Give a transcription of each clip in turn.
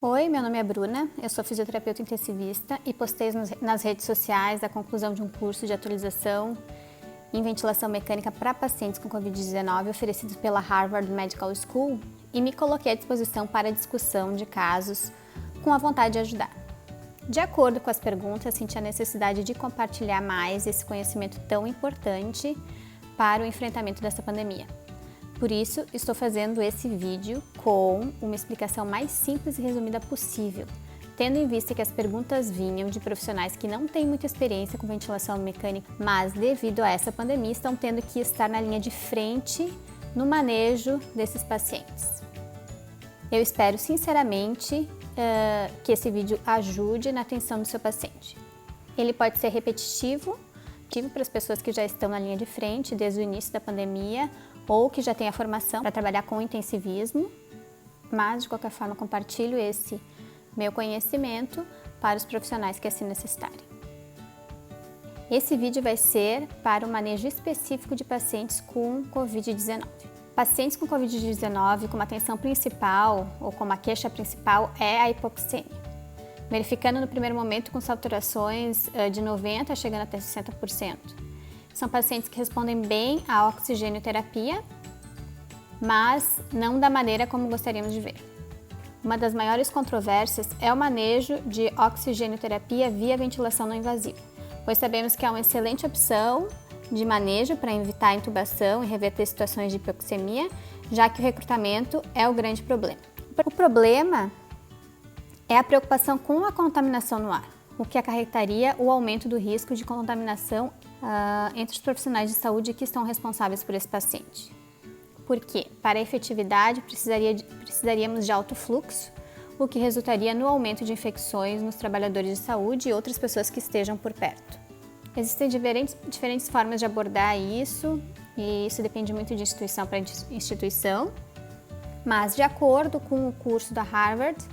Oi, meu nome é Bruna, eu sou fisioterapeuta intensivista e postei nas redes sociais a conclusão de um curso de atualização em ventilação mecânica para pacientes com Covid-19 oferecido pela Harvard Medical School e me coloquei à disposição para discussão de casos com a vontade de ajudar. De acordo com as perguntas, senti a necessidade de compartilhar mais esse conhecimento tão importante para o enfrentamento dessa pandemia. Por isso, estou fazendo esse vídeo com uma explicação mais simples e resumida possível, tendo em vista que as perguntas vinham de profissionais que não têm muita experiência com ventilação mecânica, mas devido a essa pandemia estão tendo que estar na linha de frente no manejo desses pacientes. Eu espero sinceramente que esse vídeo ajude na atenção do seu paciente. Ele pode ser repetitivo para as pessoas que já estão na linha de frente desde o início da pandemia ou que já têm a formação para trabalhar com intensivismo, mas de qualquer forma compartilho esse meu conhecimento para os profissionais que assim necessitarem. Esse vídeo vai ser para o manejo específico de pacientes com Covid-19. Pacientes com Covid-19 como atenção principal ou como a queixa principal é a hipoxêmia, verificando no primeiro momento com saturações de 90% chegando até 60%. São pacientes que respondem bem à oxigênio-terapia, mas não da maneira como gostaríamos de ver. Uma das maiores controvérsias é o manejo de oxigênio-terapia via ventilação não invasiva, pois sabemos que é uma excelente opção de manejo para evitar a intubação e reverter situações de hipoxemia, já que o recrutamento é o grande problema. O problema é a preocupação com a contaminação no ar, o que acarretaria o aumento do risco de contaminação entre os profissionais de saúde que estão responsáveis por esse paciente. Por quê? Para a efetividade, precisaríamos de alto fluxo, o que resultaria no aumento de infecções nos trabalhadores de saúde e outras pessoas que estejam por perto. Existem diferentes formas de abordar isso, e isso depende muito de instituição para instituição, mas de acordo com o curso da Harvard,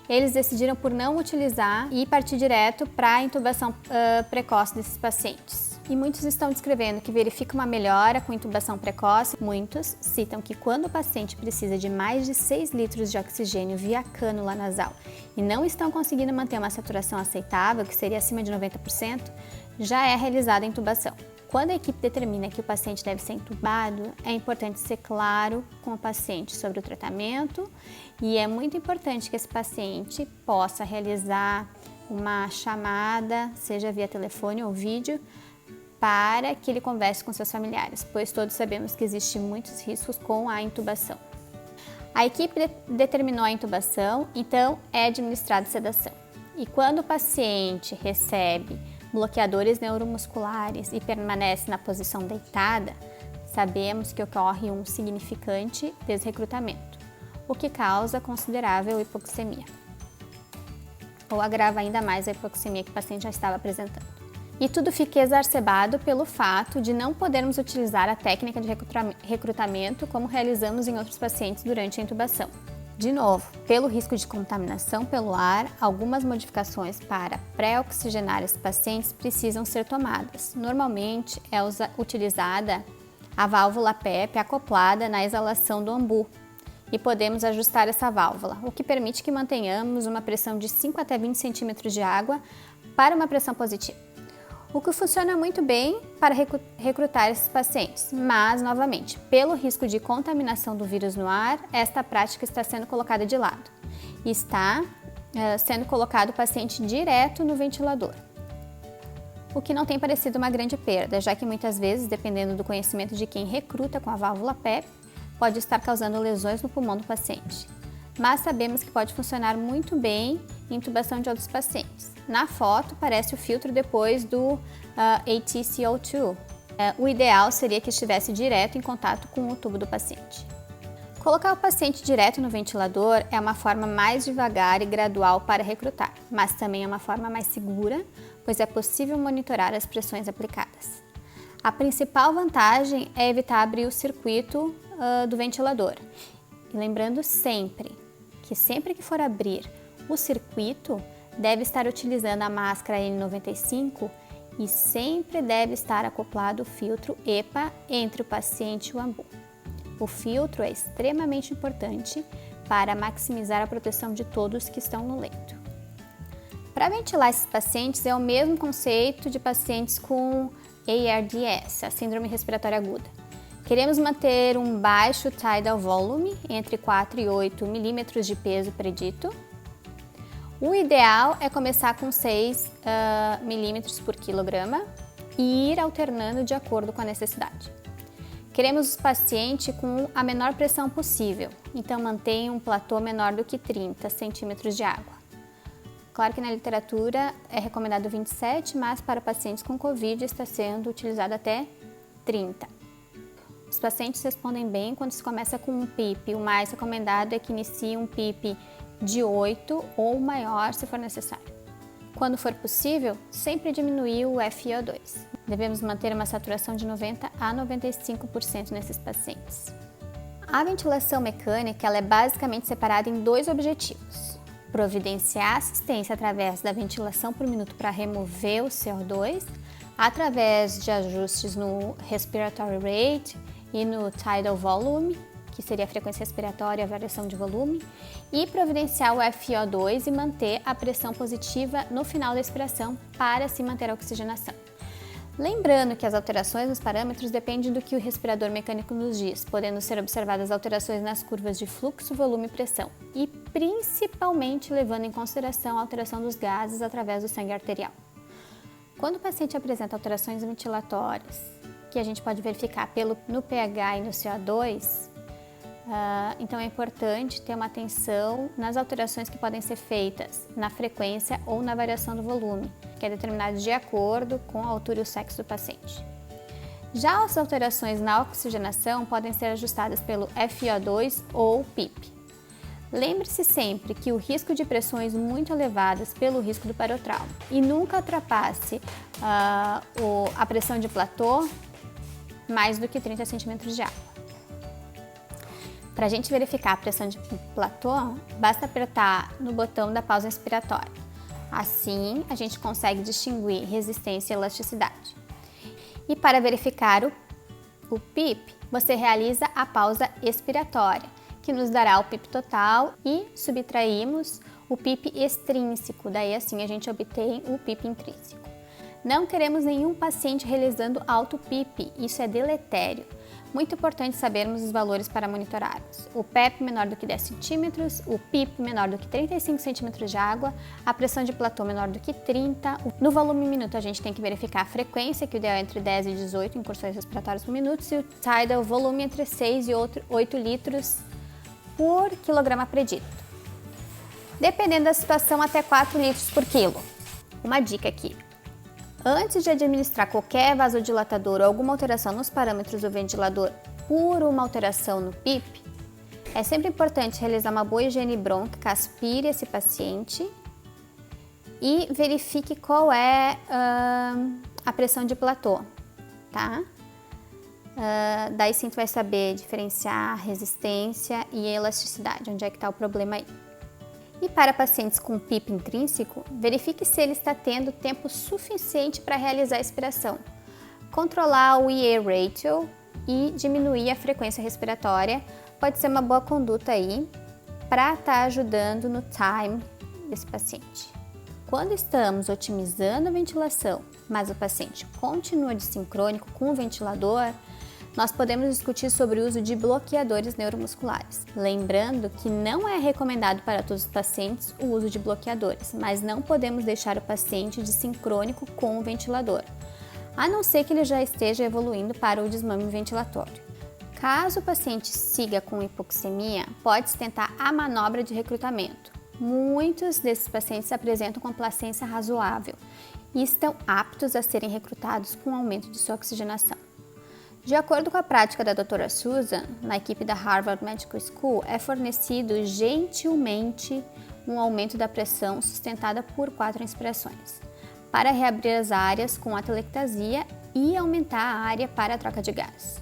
eles decidiram por não utilizar e partir direto para a intubação precoce desses pacientes. E muitos estão descrevendo que verifica uma melhora com intubação precoce. Muitos citam que quando o paciente precisa de mais de 6 litros de oxigênio via cânula nasal e não estão conseguindo manter uma saturação aceitável, que seria acima de 90%, já é realizada a intubação. Quando a equipe determina que o paciente deve ser intubado, é importante ser claro com o paciente sobre o tratamento e é muito importante que esse paciente possa realizar uma chamada, seja via telefone ou vídeo, para que ele converse com seus familiares, pois todos sabemos que existem muitos riscos com a intubação. A equipe determinou a intubação, então é administrada sedação. E quando o paciente recebe bloqueadores neuromusculares e permanece na posição deitada, sabemos que ocorre um significante desrecrutamento, o que causa considerável hipoxemia, ou agrava ainda mais a hipoxemia que o paciente já estava apresentando. E tudo fica exacerbado pelo fato de não podermos utilizar a técnica de recrutamento como realizamos em outros pacientes durante a intubação. De novo, pelo risco de contaminação pelo ar, algumas modificações para pré-oxigenar esses pacientes precisam ser tomadas. Normalmente é utilizada a válvula PEP acoplada na exalação do ambu e podemos ajustar essa válvula, o que permite que mantenhamos uma pressão de 5 até 20 centímetros de água para uma pressão positiva, o que funciona muito bem para recrutar esses pacientes, mas, novamente, pelo risco de contaminação do vírus no ar, esta prática está sendo colocada de lado. Está sendo colocado o paciente direto no ventilador, o que não tem parecido uma grande perda, já que muitas vezes, dependendo do conhecimento de quem recruta com a válvula PEP, pode estar causando lesões no pulmão do paciente. Mas sabemos que pode funcionar muito bem em intubação de outros pacientes. Na foto, parece o filtro depois do ATCO2. O ideal seria que estivesse direto em contato com o tubo do paciente. Colocar o paciente direto no ventilador é uma forma mais devagar e gradual para recrutar, mas também é uma forma mais segura, pois é possível monitorar as pressões aplicadas. A principal vantagem é evitar abrir o circuito do ventilador. E lembrando sempre que for abrir o circuito, deve estar utilizando a máscara N95 e sempre deve estar acoplado o filtro EPA entre o paciente e o ambu. O filtro é extremamente importante, para maximizar a proteção de todos que estão no leito. Para ventilar esses pacientes é o mesmo conceito de pacientes com ARDS, a síndrome respiratória aguda. Queremos manter um baixo tidal volume, entre 4 e 8 milímetros de peso predito. O ideal é começar com 6 milímetros por quilograma e ir alternando de acordo com a necessidade. Queremos o paciente com a menor pressão possível, então mantenha um platô menor do que 30 centímetros de água. Claro que na literatura é recomendado 27, mas para pacientes com Covid está sendo utilizado até 30. Os pacientes respondem bem quando se começa com um PIP. O mais recomendado é que inicie um PIP de 8 ou maior se for necessário. Quando for possível, sempre diminuir o FiO2. Devemos manter uma saturação de 90 a 95% nesses pacientes. A ventilação mecânica ela é basicamente separada em dois objetivos: providenciar assistência através da ventilação por minuto para remover o CO2, através de ajustes no respiratory rate e no tidal volume, que seria a frequência respiratória e a variação de volume, e providenciar o FiO2 e manter a pressão positiva no final da expiração para se manter a oxigenação. Lembrando que as alterações nos parâmetros dependem do que o respirador mecânico nos diz, podendo ser observadas alterações nas curvas de fluxo, volume e pressão, e principalmente levando em consideração a alteração dos gases através do sangue arterial. Quando o paciente apresenta alterações ventilatórias, que a gente pode verificar no pH e no CO2, então é importante ter uma atenção nas alterações que podem ser feitas na frequência ou na variação do volume, que é determinado de acordo com a altura e o sexo do paciente. Já as alterações na oxigenação podem ser ajustadas pelo FiO2 ou PIP. Lembre-se sempre que o risco de pressões muito elevadas pelo risco do parotrauma e nunca ultrapasse a pressão de platô mais do que 30 centímetros de água. Para a gente verificar a pressão de platô, basta apertar no botão da pausa inspiratória. Assim, a gente consegue distinguir resistência e elasticidade. E para verificar o PIP, você realiza a pausa expiratória, que nos dará o PIP total e subtraímos o PIP extrínseco, daí assim a gente obtém o PIP intrínseco. Não queremos nenhum paciente realizando alto PIP, isso é deletério. Muito importante sabermos os valores para monitorarmos. O PEP menor do que 10 centímetros, o PIP menor do que 35 centímetros de água, a pressão de platô menor do que 30. No volume minuto a gente tem que verificar a frequência, que o ideal é entre 10 e 18 incursões respiratórias por minuto, e o tidal volume entre 6 e 8 litros por quilograma predito. Dependendo da situação, até 4 litros por quilo. Uma dica aqui. Antes de administrar qualquer vasodilatador ou alguma alteração nos parâmetros do ventilador por uma alteração no PIP, é sempre importante realizar uma boa higiene brônquica, aspire esse paciente e verifique qual é a pressão de platô, tá? Daí sim tu vai saber diferenciar resistência e elasticidade, onde é que está o problema aí. E para pacientes com PIP intrínseco, verifique se ele está tendo tempo suficiente para realizar a expiração. Controlar o EA ratio e diminuir a frequência respiratória pode ser uma boa conduta aí para estar ajudando no time desse paciente. Quando estamos otimizando a ventilação, mas o paciente continua dissincrônico com o ventilador, nós podemos discutir sobre o uso de bloqueadores neuromusculares. Lembrando que não é recomendado para todos os pacientes o uso de bloqueadores, mas não podemos deixar o paciente dissincrônico com o ventilador, a não ser que ele já esteja evoluindo para o desmame ventilatório. Caso o paciente siga com hipoxemia, pode-se tentar a manobra de recrutamento. Muitos desses pacientes apresentam complacência razoável e estão aptos a serem recrutados com o aumento de sua oxigenação. De acordo com a prática da Dra. Susan, na equipe da Harvard Medical School, é fornecido gentilmente um aumento da pressão sustentada por 4 inspirações, para reabrir as áreas com atelectasia e aumentar a área para a troca de gás.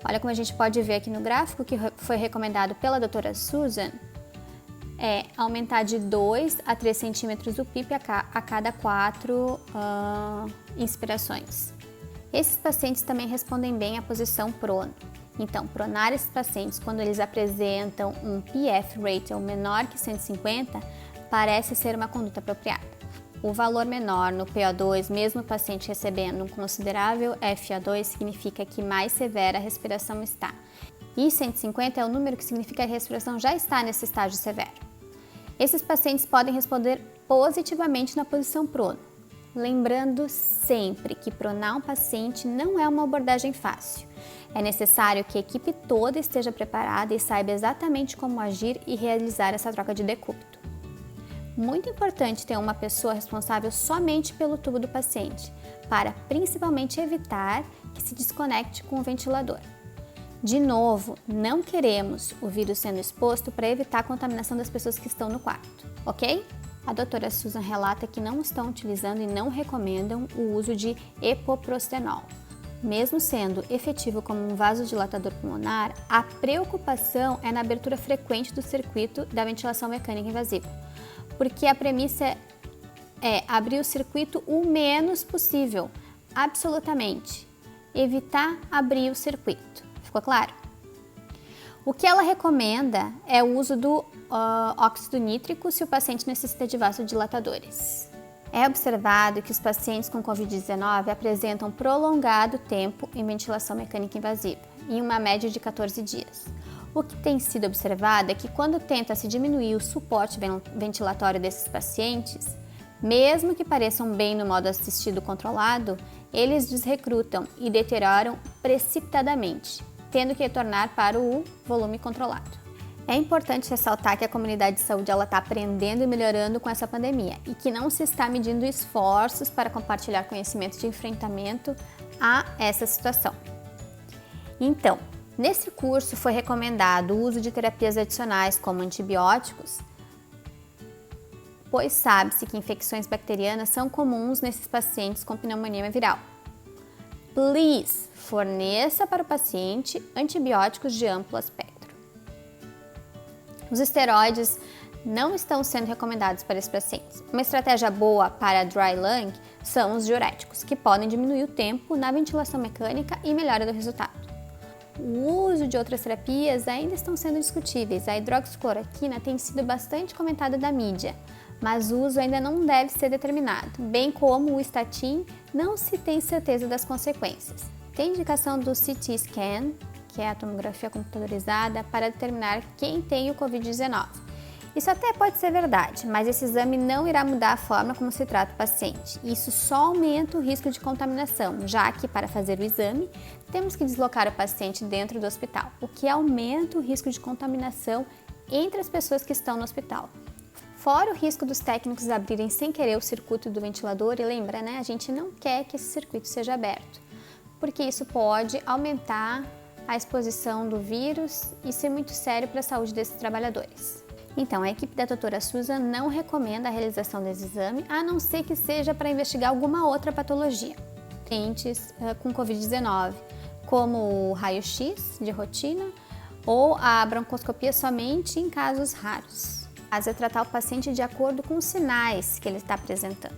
Olha como a gente pode ver aqui no gráfico que foi recomendado pela Dra. Susan, é aumentar de 2 a 3 centímetros o PIP a cada 4 inspirações. Esses pacientes também respondem bem à posição prono. Então, pronar esses pacientes quando eles apresentam um PF rating menor que 150 parece ser uma conduta apropriada. O valor menor no PO2, mesmo o paciente recebendo um considerável FA2, significa que mais severa a respiração está. E 150 é o número que significa que a respiração já está nesse estágio severo. Esses pacientes podem responder positivamente na posição prono. Lembrando sempre que pronar um paciente não é uma abordagem fácil. É necessário que a equipe toda esteja preparada e saiba exatamente como agir e realizar essa troca de decúbito. Muito importante ter uma pessoa responsável somente pelo tubo do paciente, para principalmente evitar que se desconecte com o ventilador. De novo, não queremos o vírus sendo exposto para evitar a contaminação das pessoas que estão no quarto, ok? A doutora Susan relata que não estão utilizando e não recomendam o uso de epoprostenol. Mesmo sendo efetivo como um vasodilatador pulmonar, a preocupação é na abertura frequente do circuito da ventilação mecânica invasiva, porque a premissa é abrir o circuito o menos possível, absolutamente. Evitar abrir o circuito. Ficou claro? O que ela recomenda é o uso do óxido nítrico se o paciente necessita de vasodilatadores. É observado que os pacientes com Covid-19 apresentam prolongado tempo em ventilação mecânica invasiva, em uma média de 14 dias. O que tem sido observado é que quando tenta-se diminuir o suporte ventilatório desses pacientes, mesmo que pareçam bem no modo assistido controlado, eles desrecrutam e deterioram precipitadamente, tendo que retornar para o volume controlado. É importante ressaltar que a comunidade de saúde está aprendendo e melhorando com essa pandemia e que não se está medindo esforços para compartilhar conhecimento de enfrentamento a essa situação. Então, nesse curso foi recomendado o uso de terapias adicionais como antibióticos, pois sabe-se que infecções bacterianas são comuns nesses pacientes com pneumonia viral. Please, forneça para o paciente antibióticos de amplo espectro. Os esteroides não estão sendo recomendados para esses pacientes. Uma estratégia boa para dry lung são os diuréticos, que podem diminuir o tempo na ventilação mecânica e melhora do resultado. O uso de outras terapias ainda estão sendo discutíveis. A hidroxicloroquina tem sido bastante comentada da mídia, mas o uso ainda não deve ser determinado, bem como o estatin não se tem certeza das consequências. Tem indicação do CT scan, que é a tomografia computadorizada, para determinar quem tem o Covid-19. Isso até pode ser verdade, mas esse exame não irá mudar a forma como se trata o paciente. Isso só aumenta o risco de contaminação, já que para fazer o exame, temos que deslocar o paciente dentro do hospital, o que aumenta o risco de contaminação entre as pessoas que estão no hospital. Fora o risco dos técnicos abrirem sem querer o circuito do ventilador, e lembra, né? A gente não quer que esse circuito seja aberto, porque isso pode aumentar a exposição do vírus e ser muito sério para a saúde desses trabalhadores. Então, a equipe da doutora Susan não recomenda a realização desse exame, a não ser que seja para investigar alguma outra patologia. Pacientes com Covid-19, como o raio-x de rotina ou a broncoscopia somente em casos raros. Mas é tratar o paciente de acordo com os sinais que ele está apresentando.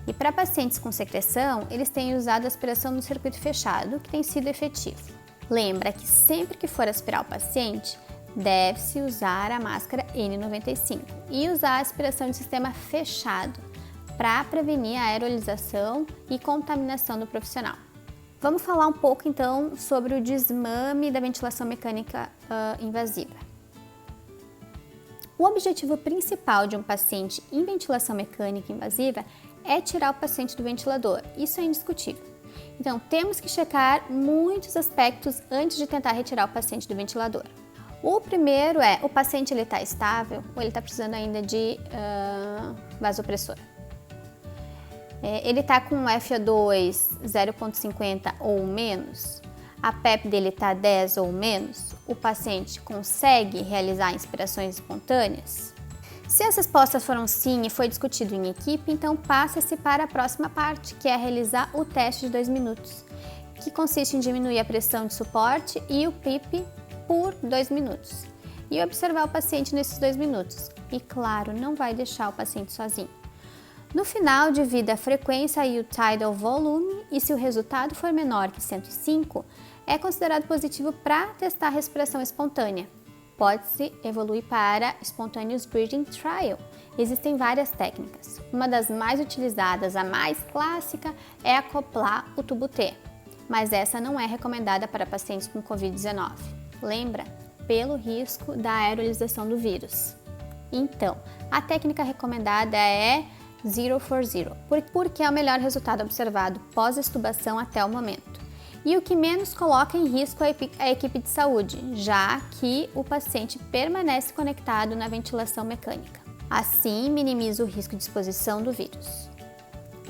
E para pacientes com secreção, eles têm usado a aspiração no circuito fechado, que tem sido efetivo. Lembra que sempre que for aspirar o paciente, deve-se usar a máscara N95 e usar a aspiração de sistema fechado para prevenir a aerolização e contaminação do profissional. Vamos falar um pouco então sobre o desmame da ventilação mecânica invasiva. O objetivo principal de um paciente em ventilação mecânica invasiva é tirar o paciente do ventilador, isso é indiscutível. Então, temos que checar muitos aspectos antes de tentar retirar o paciente do ventilador. O primeiro é, o paciente está estável ou ele está precisando ainda de vasopressor? Ele está com um FA2 0,50 ou menos? A PEP dele está 10 ou menos? O paciente consegue realizar inspirações espontâneas? Se as respostas foram sim e foi discutido em equipe, então passa-se para a próxima parte, que é realizar o teste de 2 minutos, que consiste em diminuir a pressão de suporte e o PIP por 2 minutos e observar o paciente nesses 2 minutos. E claro, não vai deixar o paciente sozinho. No final, divida a frequência e o tidal volume e se o resultado for menor que 105, é considerado positivo para testar a respiração espontânea. Pode-se evoluir para Spontaneous Breathing Trial. Existem várias técnicas. Uma das mais utilizadas, a mais clássica, é acoplar o tubo T, mas essa não é recomendada para pacientes com Covid-19. Lembra? Pelo risco da aerolização do vírus. Então, a técnica recomendada é 0-4-0, porque é o melhor resultado observado pós-extubação até o momento. E o que menos coloca em risco a equipe de saúde, já que o paciente permanece conectado na ventilação mecânica. Assim, minimiza o risco de exposição do vírus.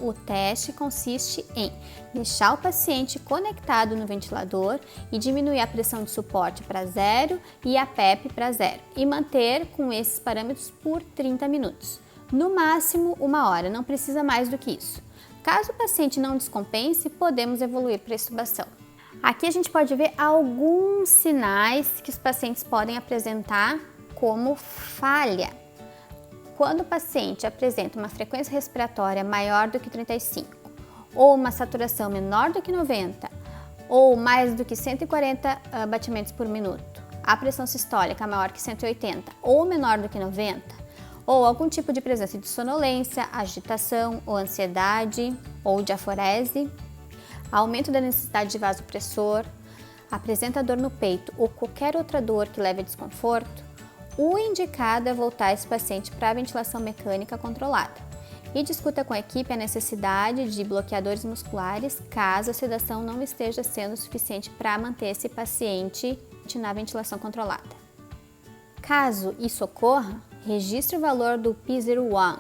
O teste consiste em deixar o paciente conectado no ventilador e diminuir a pressão de suporte para 0 e a PEP para 0 e manter com esses parâmetros por 30 minutos. No máximo 1 hora, não precisa mais do que isso. Caso o paciente não descompense, podemos evoluir para a extubação. Aqui a gente pode ver alguns sinais que os pacientes podem apresentar como falha. Quando o paciente apresenta uma frequência respiratória maior do que 35, ou uma saturação menor do que 90, ou mais do que 140 batimentos por minuto, a pressão sistólica maior que 180 ou menor do que 90, ou algum tipo de presença de sonolência, agitação ou ansiedade ou diaforese, aumento da necessidade de vasopressor, apresenta dor no peito ou qualquer outra dor que leve a desconforto, o indicado é voltar esse paciente para a ventilação mecânica controlada e discuta com a equipe a necessidade de bloqueadores musculares caso a sedação não esteja sendo suficiente para manter esse paciente na ventilação controlada. Caso isso ocorra, registre o valor do P01,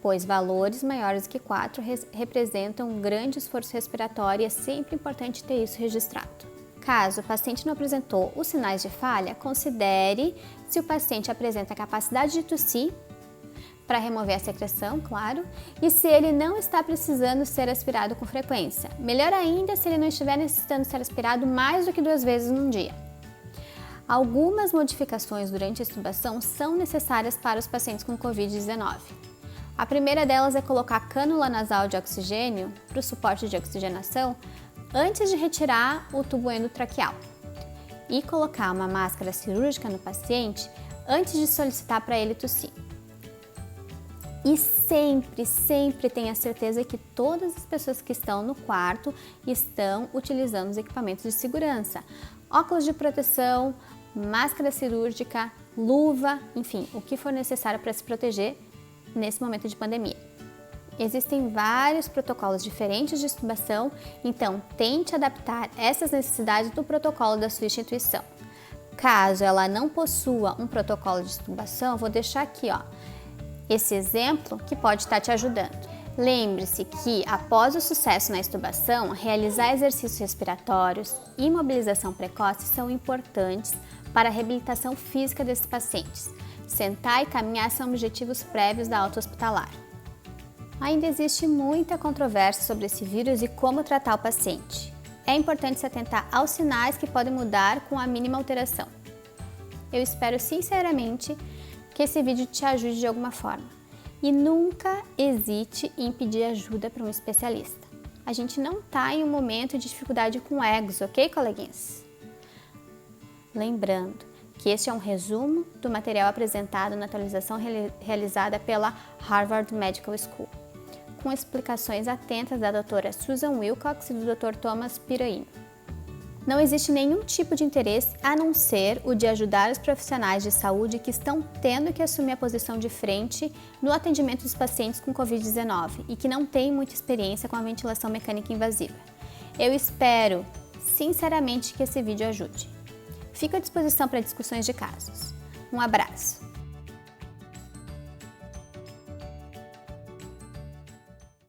pois valores maiores que 4 representam um grande esforço respiratório e é sempre importante ter isso registrado. Caso o paciente não apresentou os sinais de falha, considere se o paciente apresenta capacidade de tossir, para remover a secreção, claro, e se ele não está precisando ser aspirado com frequência. Melhor ainda se ele não estiver necessitando ser aspirado mais do que 2 vezes num dia. Algumas modificações durante a extubação são necessárias para os pacientes com Covid-19. A primeira delas é colocar cânula nasal de oxigênio para o suporte de oxigenação antes de retirar o tubo endotraqueal e colocar uma máscara cirúrgica no paciente antes de solicitar para ele tossir. E sempre tenha certeza que todas as pessoas que estão no quarto estão utilizando os equipamentos de segurança, óculos de proteção, máscara cirúrgica, luva, enfim, o que for necessário para se proteger nesse momento de pandemia. Existem vários protocolos diferentes de extubação, então tente adaptar essas necessidades do protocolo da sua instituição. Caso ela não possua um protocolo de extubação, eu vou deixar aqui, esse exemplo que pode estar te ajudando. Lembre-se que, após o sucesso na extubação, realizar exercícios respiratórios e imobilização precoce são importantes para a reabilitação física desses pacientes. Sentar e caminhar são objetivos prévios da alta hospitalar. Ainda existe muita controvérsia sobre esse vírus e como tratar o paciente. É importante se atentar aos sinais que podem mudar com a mínima alteração. Eu espero sinceramente que esse vídeo te ajude de alguma forma. E nunca hesite em pedir ajuda para um especialista. A gente não está em um momento de dificuldade com egos, ok, coleguinhas? Lembrando que este é um resumo do material apresentado na atualização realizada pela Harvard Medical School, com explicações atentas da doutora Susan Wilcox e do Dr. Thomas Piraino. Não existe nenhum tipo de interesse a não ser o de ajudar os profissionais de saúde que estão tendo que assumir a posição de frente no atendimento dos pacientes com Covid-19 e que não têm muita experiência com a ventilação mecânica invasiva. Eu espero, sinceramente, que esse vídeo ajude. Fico à disposição para discussões de casos. Um abraço!